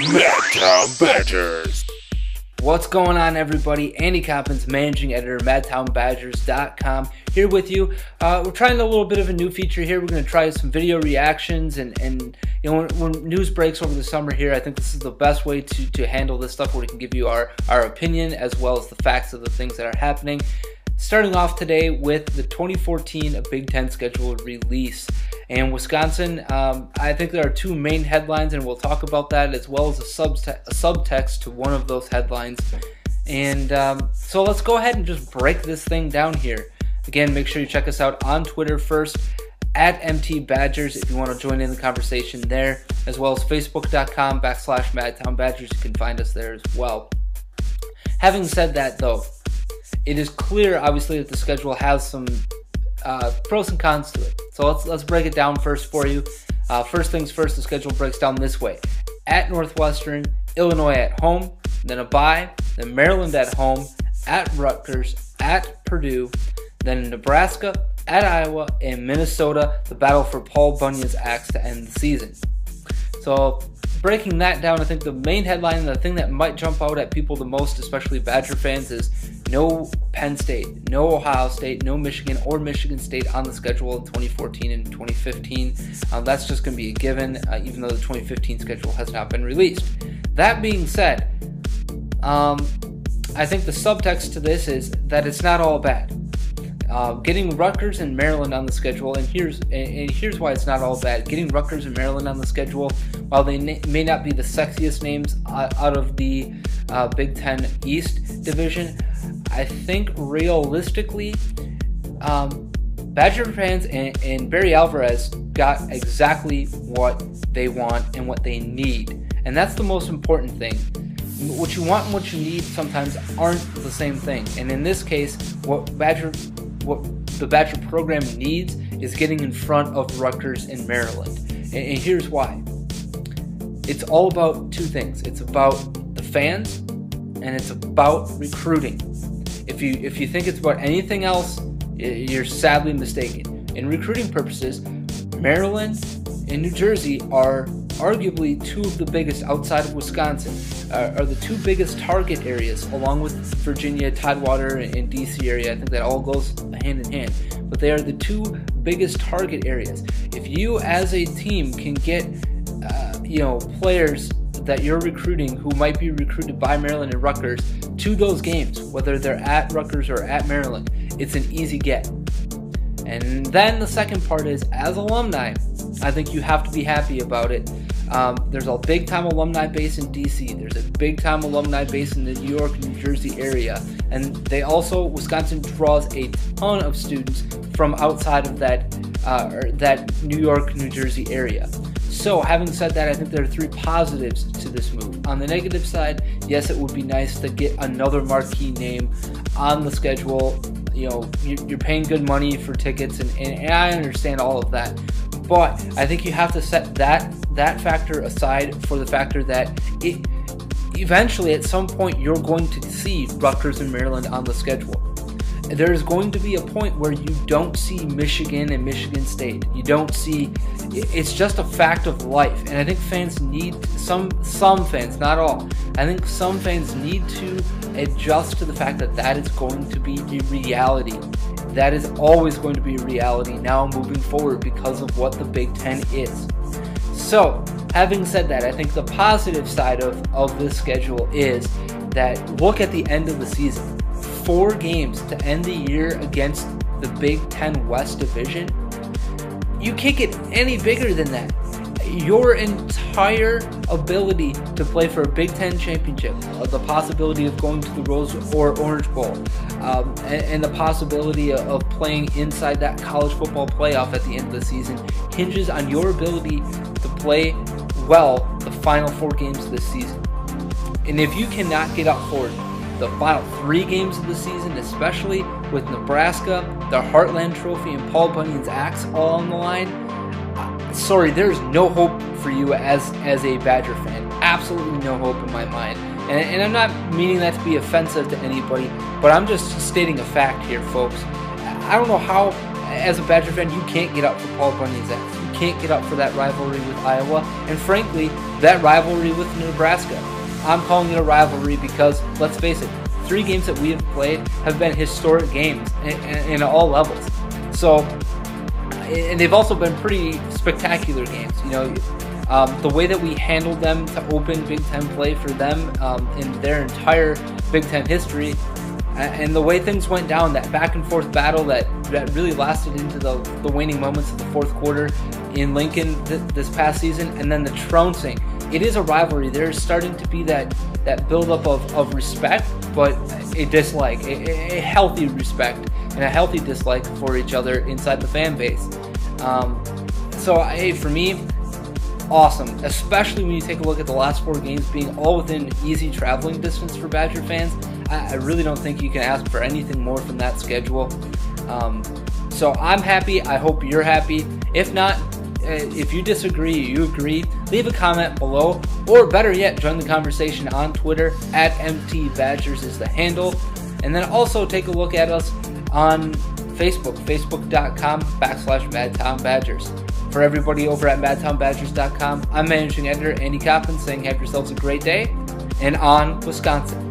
Madtown Badgers. What's going on, everybody? Andy Coppins, managing editor, MadtownBadgers.com, here with you. We're trying a little bit of a new feature here. We're going to try some video reactions, and you know, when news breaks over the summer here, I think this is the best way to handle this stuff, where we can give you our opinion as well as the facts of the things that are happening. Starting off today with the 2014 Big Ten schedule release. And Wisconsin, I think there are two main headlines, and we'll talk about that, as well as a subtext to one of those headlines. And so let's go ahead and just break this thing down here. Again, make sure you check us out on Twitter first, at MTBadgers, if you want to join in the conversation there, as well as Facebook.com/MadtownBadgers. You can find us there as well. Having said that, though, it is clear, obviously, that the schedule has some pros and cons to it. So let's break it down first for you. First things first, the schedule breaks down this way: at Northwestern, Illinois at home, then a bye, then Maryland at home, at Rutgers, at Purdue, then Nebraska, at Iowa, and Minnesota, the battle for Paul Bunyan's axe to end the season. So breaking that down, I think the main headline and the thing that might jump out at people the most, especially Badger fans, is no Penn State, no Ohio State, no Michigan or Michigan State on the schedule in 2014 and 2015. That's just going to be a given, even though the 2015 schedule has not been released. That being said, I think the subtext to this is that it's not all bad. Getting Rutgers and Maryland on the schedule, and here's why it's not all bad. Getting Rutgers and Maryland on the schedule, while they may not be the sexiest names out of the Big Ten East division, I think realistically, Badger fans and Barry Alvarez got exactly what they want and what they need, and that's the most important thing. What you want and what you need sometimes aren't the same thing, and in this case, what the Badger program needs is getting in front of Rutgers and Maryland. And here's why. It's all about two things. It's about the fans, and it's about recruiting. If you think it's about anything else, you're sadly mistaken. In recruiting purposes, Maryland and New Jersey are arguably two of the biggest, outside of Wisconsin, are the two biggest target areas, along with Virginia, Tidewater, and DC area. I think that all goes hand in hand. But they are the two biggest target areas. If you as a team can get players that you're recruiting who might be recruited by Maryland and Rutgers to those games, whether they're at Rutgers or at Maryland, it's an easy get. And then the second part is, as alumni, I think you have to be happy about it. There's a big-time alumni base in DC. There's a big-time alumni base in the New York, New Jersey area. And Wisconsin draws a ton of students from outside of that New York, New Jersey area. So having said that, I think there are three positives to this move. On the negative side, yes, it would be nice to get another marquee name on the schedule. You know, you're paying good money for tickets, and I understand all of that. But I think you have to set that factor aside for the factor that eventually, at some point, you're going to see Rutgers and Maryland on the schedule. There's going to be a point where you don't see Michigan and Michigan State. You don't see. It's just a fact of life, and I think fans need some fans, not all. I think some fans need to adjust to the fact that is going to be a reality. That is always going to be a reality now moving forward because of what the Big Ten is. So, having said that, I think the positive side of this schedule is that look at the end of the season. 4 games to end the year against the Big Ten West Division. You can't get any bigger than that. Your entire ability to play for a Big Ten championship, the possibility of going to the Rose or Orange Bowl, and the possibility of playing inside that college football playoff at the end of the season hinges on your ability to play well the final 4 games of the season. And if you cannot get up for the final 3 games of the season, especially with Nebraska, the Heartland Trophy, and Paul Bunyan's axe all on the line, sorry, there's no hope for you as a Badger fan. Absolutely no hope in my mind. And I'm not meaning that to be offensive to anybody, but I'm just stating a fact here, folks. I don't know how, as a Badger fan, you can't get up for Paul Bunyan's axe. You can't get up for that rivalry with Iowa, and frankly, that rivalry with Nebraska. I'm calling it a rivalry because, let's face it, 3 games that we have played have been historic games in all levels. So, and they've also been pretty spectacular games. You know, the way that we handled them to open Big Ten play for them in their entire Big Ten history, and the way things went down, that back and forth battle that really lasted into the waning moments of the fourth quarter in Lincoln this past season, and then the trouncing. It is a rivalry. There's starting to be that buildup of respect, but a dislike, a healthy respect and a healthy dislike for each other inside the fan base. So, hey, for me, awesome, especially when you take a look at the last 4 games being all within easy traveling distance for Badger fans. I really don't think you can ask for anything more from that schedule. So I'm happy. I hope you're happy. If not, if you disagree, you agree, leave a comment below, or better yet, join the conversation on Twitter. @MTBadgers is the handle. And then also take a look at us on Facebook, facebook.com/MadTownBadgers. For everybody over at MadTownBadgers.com, I'm Managing Editor Andy Coppin saying have yourselves a great day, and on Wisconsin.